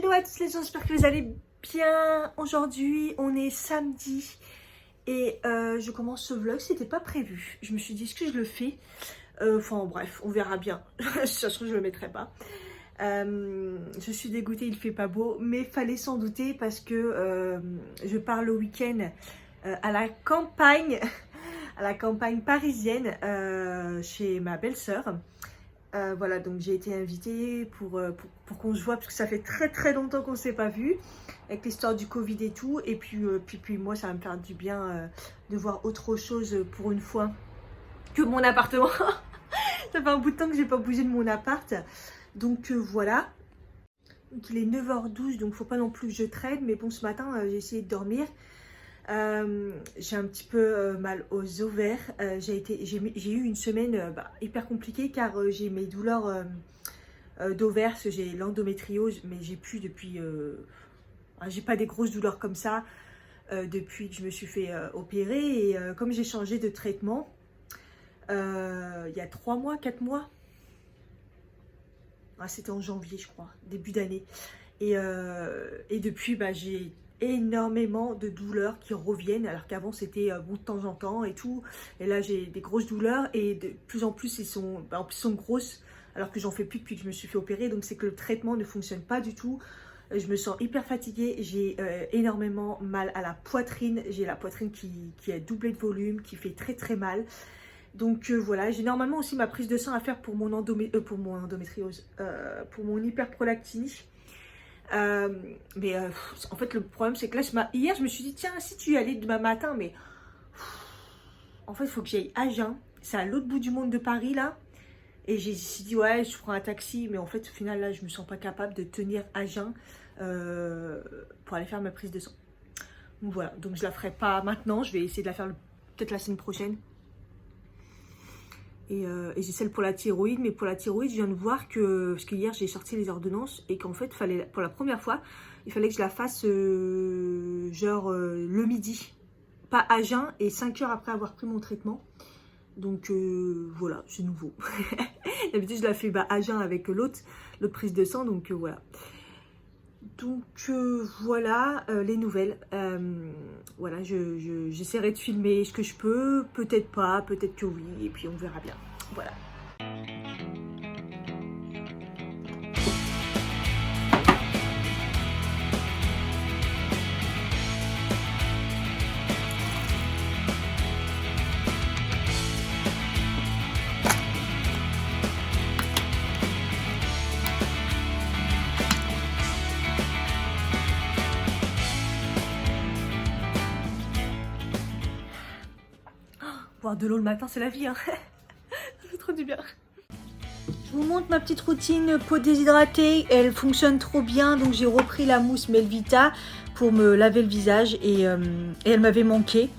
Hello à tous les gens, j'espère que vous allez bien. Aujourd'hui, on est samedi et je commence ce vlog, c'était pas prévu. Je me suis dit, est-ce que je le fais? Enfin bref, on verra bien. Ça se trouve, je le mettrai pas. Je suis dégoûtée, il fait pas beau, mais fallait s'en douter parce que je pars le week-end à la campagne, parisienne, chez ma belle-sœur. Voilà, donc j'ai été invitée pour qu'on se voit, parce que ça fait très longtemps qu'on ne s'est pas vu, avec l'histoire du Covid et tout. Et puis moi, ça va me faire du bien de voir autre chose pour une fois que mon appartement. Ça fait un bout de temps que j'ai pas bougé de mon appart. Donc voilà. Donc il est 9h12, donc faut pas non plus que je traîne. Mais bon, ce matin, j'ai essayé de dormir. J'ai un petit peu mal aux ovaires. J'ai eu une semaine hyper compliquée car j'ai mes douleurs d'ovaires, parce que j'ai l'endométriose, mais j'ai plus depuis j'ai pas des grosses douleurs comme ça depuis que je me suis fait opérer. Et comme j'ai changé de traitement il y a 3 mois, 4 mois, c'était en janvier je crois, début d'année, et depuis j'ai énormément de douleurs qui reviennent, alors qu'avant c'était de temps en temps et tout, et là j'ai des grosses douleurs et de plus en plus en plus sont grosses, alors que j'en fais plus depuis que je me suis fait opérer. Donc c'est que le traitement ne fonctionne pas du tout. Je me sens hyper fatiguée, j'ai énormément mal à la poitrine, j'ai la poitrine qui a doublé de volume, qui fait très mal. Donc voilà, j'ai normalement aussi ma prise de sang à faire pour mon endométriose, pour mon hyperprolactinie. En fait le problème c'est que là hier je me suis dit tiens, si tu y allais demain matin, mais en fait il faut que j'aille à Agen, c'est à l'autre bout du monde de Paris là, et j'ai dit ouais je prends un taxi, mais en fait au final là je me sens pas capable de tenir à Agen pour aller faire ma prise de sang. Donc voilà, donc je la ferai pas maintenant, je vais essayer de la faire peut-être la semaine prochaine. Et j'ai celle pour la thyroïde, mais pour la thyroïde, je viens de voir que, parce que hier j'ai sorti les ordonnances, et qu'en fait, pour la première fois, il fallait que je la fasse le midi, pas à jeun, et 5 heures après avoir pris mon traitement. Donc voilà, c'est nouveau. D'habitude, je la fais à jeun avec l'autre prise de sang, donc voilà. Donc voilà les nouvelles. Voilà, j'essaierai de filmer ce que je peux, peut-être pas, peut-être que oui, et puis on verra bien. Voilà. Boire de l'eau le matin, c'est la vie, hein. Ça fait trop du bien. Je vous montre ma petite routine peau déshydratée. Elle fonctionne trop bien, donc j'ai repris la mousse Melvita pour me laver le visage, et elle m'avait manqué.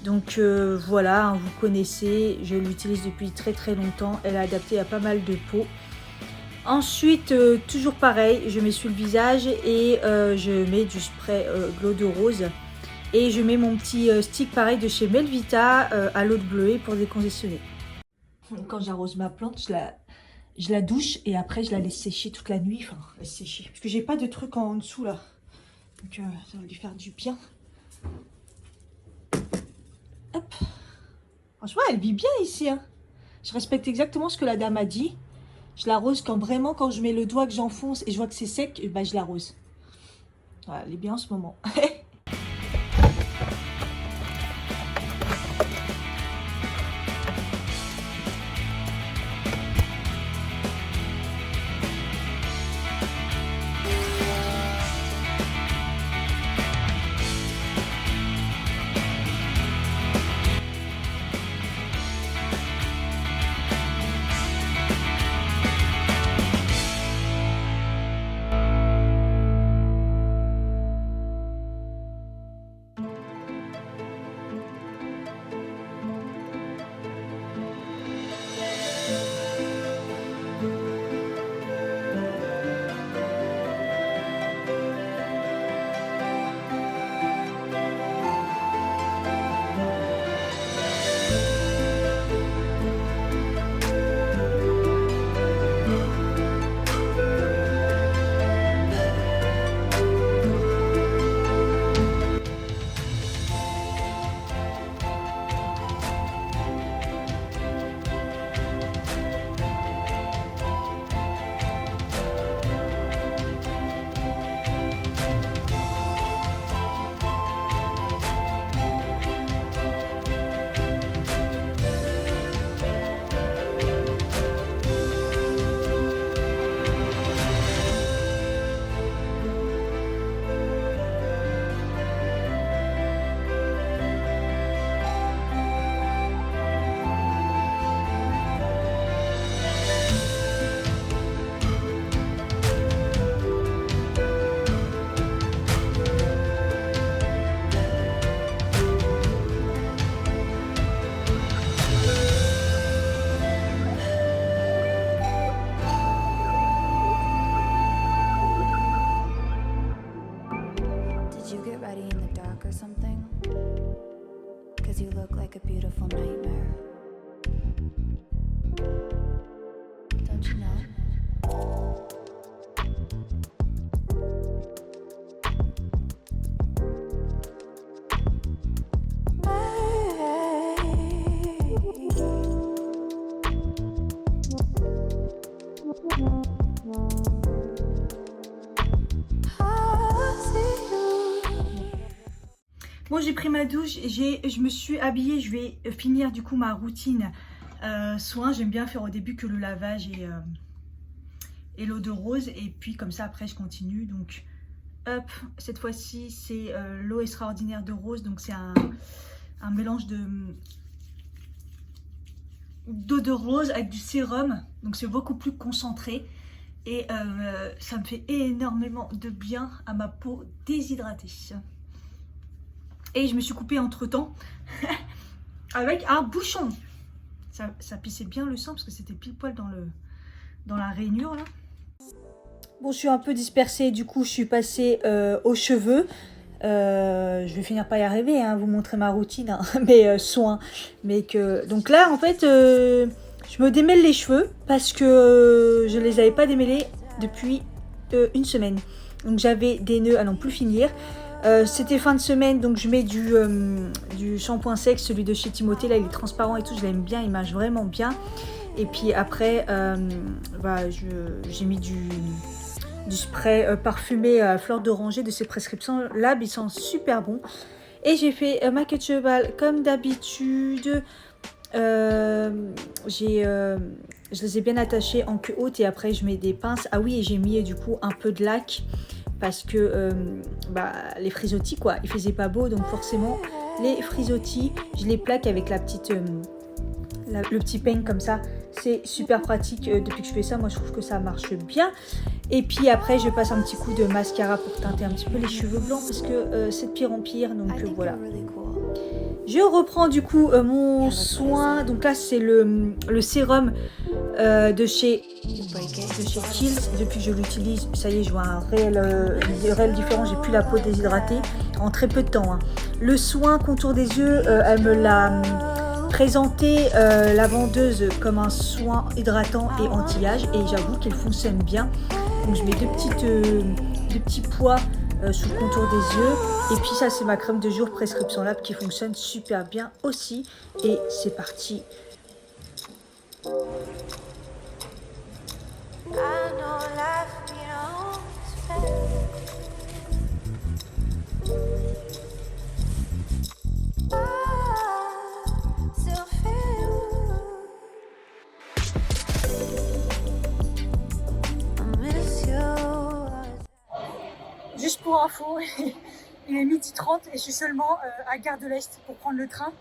Donc voilà, hein, vous connaissez, je l'utilise depuis très longtemps. Elle est adaptée à pas mal de peau. Ensuite, toujours pareil, je m'essuie le visage et je mets du spray Glow de Rose. Et je mets mon petit stick pareil de chez Melvita à l'eau de bleuet pour décongestionner. Quand j'arrose ma plante, je la douche et après je la laisse sécher toute la nuit. Enfin, laisse sécher. Parce que j'ai pas de truc en dessous là. Donc ça va lui faire du bien. Hop. Franchement, elle vit bien ici, hein. Je respecte exactement ce que la dame a dit. Je l'arrose quand je mets le doigt, que j'enfonce et je vois que c'est sec, et je l'arrose. Voilà, elle est bien en ce moment. beautiful nightmare. Don't you know? Bon, j'ai pris ma douche, je me suis habillée, je vais finir du coup ma routine soin. J'aime bien faire au début que le lavage et l'eau de rose, et puis comme ça après je continue. Donc hop, cette fois-ci c'est l'eau extraordinaire de rose, donc c'est un mélange d'eau de rose avec du sérum, donc c'est beaucoup plus concentré et ça me fait énormément de bien à ma peau déshydratée. Et je me suis coupée entre temps avec un bouchon. Ça pissait bien le sang parce que c'était pile poil dans la rainure là. Bon, je suis un peu dispersée, du coup je suis passée aux cheveux. Je vais finir par y arriver, hein, vous montrer ma routine, hein, mes soins. Donc là en fait je me démêle les cheveux parce que je les avais pas démêlés depuis une semaine. Donc j'avais des nœuds à n'en plus finir. C'était fin de semaine, donc je mets du shampoing sec, celui de chez Timothée, là il est transparent et tout, je l'aime bien, il marche vraiment bien. Et puis après j'ai mis du spray parfumé à fleur d'oranger de ces prescriptions Lab, ils sont super bons. Et j'ai fait ma queue de cheval comme d'habitude. Je les ai bien attachés en queue haute et après je mets des pinces. Ah oui, et j'ai mis du coup un peu de lac parce que les frisottis quoi, il faisait pas beau, donc forcément les frisottis je les plaque avec le petit peigne comme ça. C'est super pratique depuis que je fais ça, moi je trouve que ça marche bien. Et puis après je passe un petit coup de mascara pour teinter un petit peu les cheveux blancs parce que c'est de pire en pire, donc voilà. Je reprends du coup mon soin, donc là c'est le sérum de chez Kiehl's. Depuis que je l'utilise, ça y est, je vois une réelle différence, j'ai plus la peau déshydratée en très peu de temps, hein. Le soin contour des yeux, elle me l'a présenté la vendeuse comme un soin hydratant et anti-âge et j'avoue qu'il fonctionne bien. Donc je mets deux petits pois sous le contour des yeux, et puis ça c'est ma crème de jour prescription Lab qui fonctionne super bien aussi, et c'est parti. Juste pour info, il est 12h30 et je suis seulement à Gare de l'Est pour prendre le train.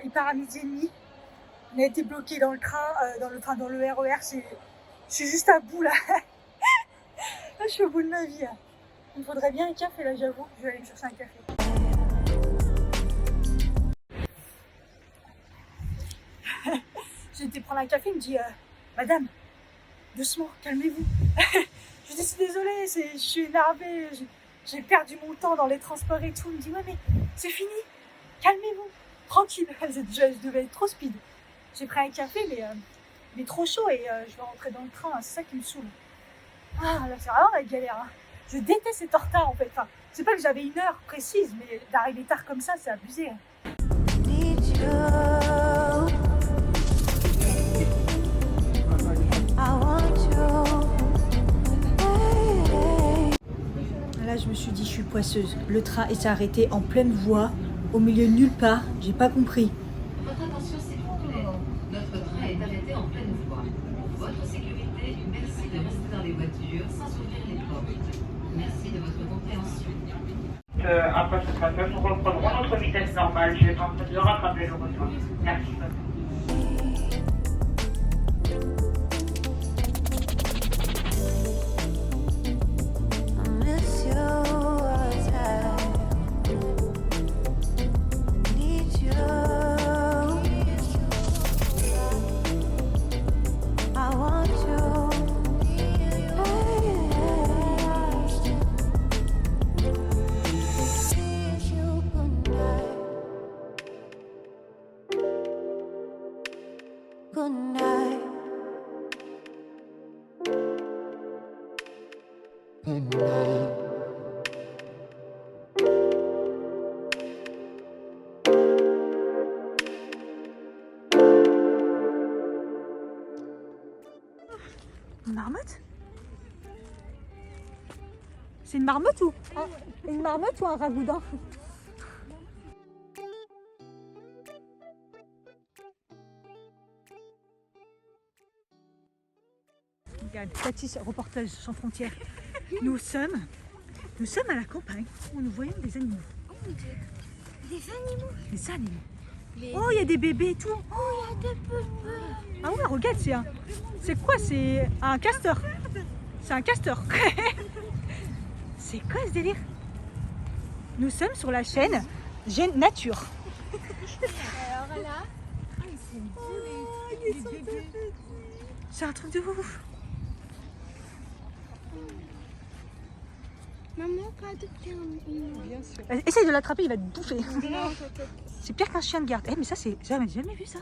Il part à 12h30. On a été bloqué dans le train, dans le RER. Je suis juste à bout là. Là, je suis au bout de ma vie. Il me faudrait bien un café là, j'avoue. Je vais aller me chercher un café. J'ai été prendre un café, il me dit Madame, doucement, calmez-vous. Je dis c'est désolée, je suis énervée, j'ai perdu mon temps dans les transports et tout. Il me dit ouais mais c'est fini, calmez-vous, tranquille. Je devais être trop speed. J'ai pris un café mais trop chaud et je vais rentrer dans le train, c'est ça qui me saoule. Ah là c'est vraiment la galère, hein. Je déteste être en retard en fait. Enfin, c'est pas que j'avais une heure précise, mais d'arriver tard comme ça c'est abusé. Là je me suis dit je suis poisseuse, le train s'est arrêté en pleine voie, au milieu de nulle part, j'ai pas compris. Votre attention s'il vous plaît, notre train est arrêté en pleine voie. Pour votre sécurité, merci de rester dans les voitures sans ouvrir les portes. Merci de votre compréhension. Après ce passage, nous reprendrons notre vitesse normale. Je vais tenter de rattraper le retard. Merci. Good night. Une marmotte? C'est une marmotte ou une marmotte ou un ragoudin? Regarde, Baptiste, reportage sans frontières. Nous sommes à la campagne où nous voyons des animaux. Oh mon dieu. Des animaux. Des animaux. Les... Oh, il y a des bébés et tout. Oh, il y a des bébés. Ah ouais, regarde, c'est quoi? C'est un castor. C'est un castor. C'est quoi ce délire? Nous sommes sur la chaîne Gêne Nature. Alors là, ils sont beaux, les bébés. C'est un truc de ouf. Maman, pas adopter un bien sûr. Essaye de l'attraper, il va te bouffer. Non, t'inquiète. C'est pire qu'un chien de garde. Eh, mais ça, c'est jamais vu ça.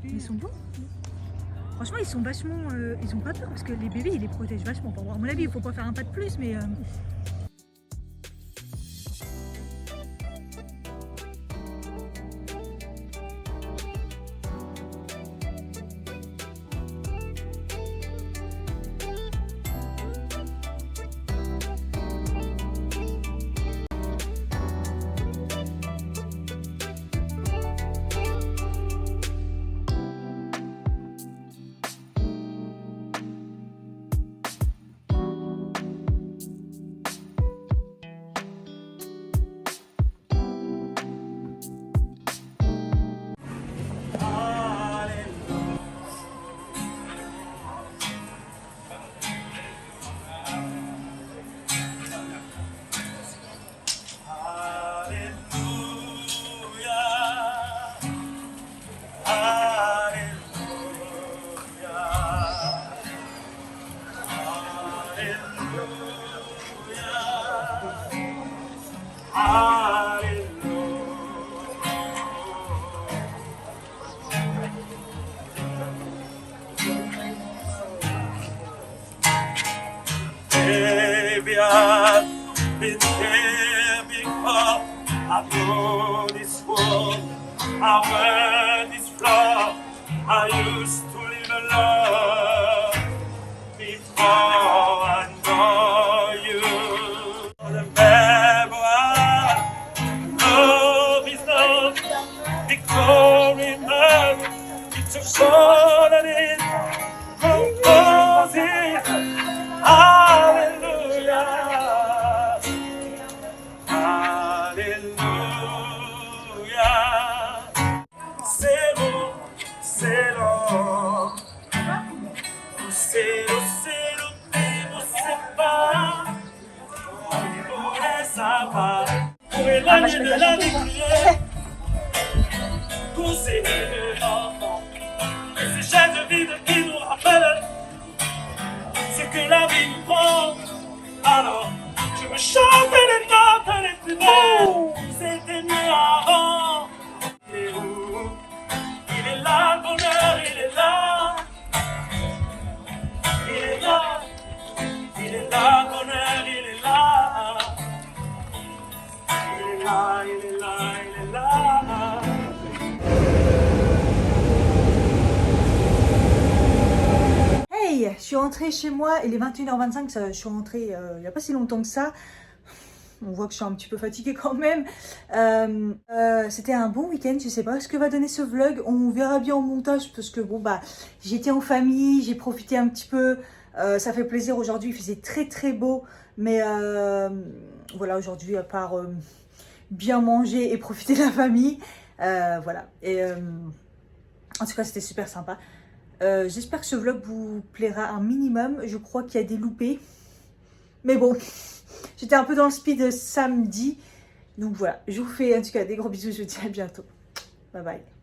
Ils sont beaux. Franchement, ils sont vachement. Ils ont pas peur parce que les bébés, ils les protègent vachement. Bon, à mon avis, il faut pas faire un pas de plus, mais. Maybe I've been here before. I know this world, I wear this floor. I used to live alone before I know you. Remember, love is not victory, man. It's a soul that is composing. Alléluia, Alléluia. C'est long, c'est long. C'est long, mais on sait pas. On laisse ça va. Pour éloigner de la vie criée. Tous ces enfants. Et ces chaînes de vie qui nous rappellent ce que la vie nous prend. Alors, je me chante les notes les plus belles. C'était mieux avant. Il est où? Il est là, le bonheur, il est là. Il est là. Il est là, le bonheur, il est là. Il est là, il est là, il est là. Hey, je suis rentrée chez moi, il est 21h25, je suis rentrée il n'y a pas si longtemps que ça. On voit que je suis un petit peu fatiguée quand même. C'était un bon week-end, je sais pas ce que va donner ce vlog. On verra bien en montage parce que bon bah j'étais en famille, j'ai profité un petit peu. Ça fait plaisir aujourd'hui, il faisait très très beau. Mais voilà, aujourd'hui à part bien manger et profiter de la famille. Voilà, et en tout cas c'était super sympa. J'espère que ce vlog vous plaira un minimum. Je crois qu'il y a des loupés. Mais bon, j'étais un peu dans le speed samedi. Donc voilà, je vous fais en tout cas des gros bisous. Je vous dis à bientôt. Bye bye.